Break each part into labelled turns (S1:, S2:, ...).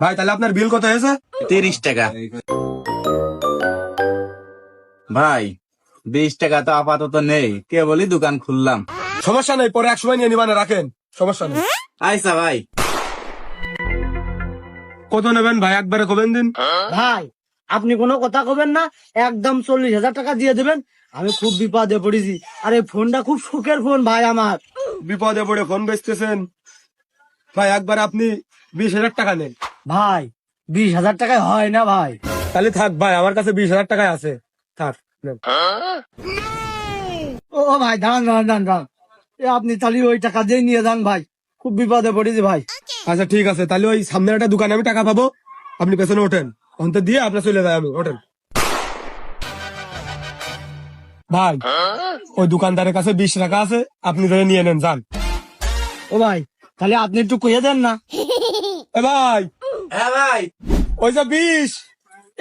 S1: ভাই তাহলে আপনার বিল কত হয়েছে?
S2: 30 টাকা। ভাই 20 টাকা তো আপাতত নেই, কেবলই দোকান খুললাম।
S1: সমস্যা নেই, পরে এক সময় নিয়ে নিবানে, রাখেন, সমস্যা নেই।
S2: আইসা ভাই।
S1: কত নেবেন ভাই, একবারে কবেন দিন।
S3: ভাই আপনি কোনো কথা কবেন না, একদম 40,000 টাকা দিয়ে দেবেন। আমি খুব বিপদে পড়েছি, আর এই ফোনটা খুব সুখের ফোন ভাই আমার।
S1: বিপদে পড়ে ফোন বেচতেছেন ভাই, একবার আপনি 20,000 টাকা নেন।
S3: ভাই 20,000 টাকায় হয় না ভাই।
S1: তাহলে থাক ভাই, আমার কাছে 20,000 টাকায় আছে, থাক নেন।
S3: ও ভাই দাঁড়ান দাঁড়ান দাঁড়ান দাঁড়ান, আপনি তাহলে ওই টাকা দিয়ে নিয়ে যান ভাই, খুব বিপদে পড়েছি ভাই।
S1: আচ্ছা ঠিক আছে, তাহলে ওই সামনের একটা দোকানে আমি টাকা পাবো, আপনি পেছনে ওঠেন, অন্ত দিয়ে আপনার চলে যায়, আমি ওঠেন। ভাই ওই দোকানদারের কাছে 20 টাকা আছে, আপনি ধরে নিয়ে নেন, যান।
S3: ও ভাই তাহলে আপনি একটু কইয়ে দেন না।
S1: এ ভাই,
S2: হ্যাঁ ভাই।
S1: ওই যে 20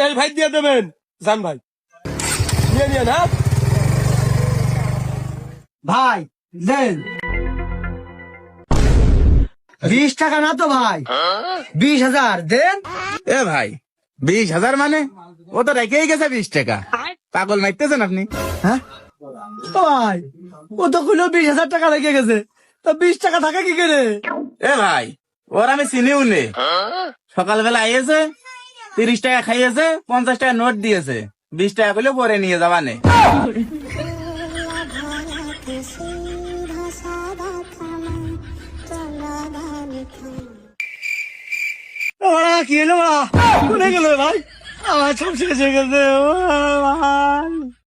S1: এই ভাই দিয়ে দেবেন, যান ভাই, নিয়ে নিয়ে না।
S3: ভাই দেন। 20 টাকা না তো ভাই, 20,000 দেন।
S2: এ ভাই 20,000 মানে? ও তো রেখেই গেছে 20 টাকা। পাগল মারতেছেন আপনি?
S3: হ্যাঁ ও ভাই, ও তো খুলেও 20,000 টাকা রেখে গেছে, তা 20 টাকা থাকে কি করে?
S2: এ ভাই ওর আমি চিনিও নে। সকালবেলা আইয়েছে, 30 টাকা খাইয়েছে, 50 টাকা নোট দিয়েছে, 20 টাকা করলে পরে নিয়ে যাবা নে।
S3: কি হলো কোনে গেল ভাই, আমার সব শেষ হয়ে গেছে ও ভাই।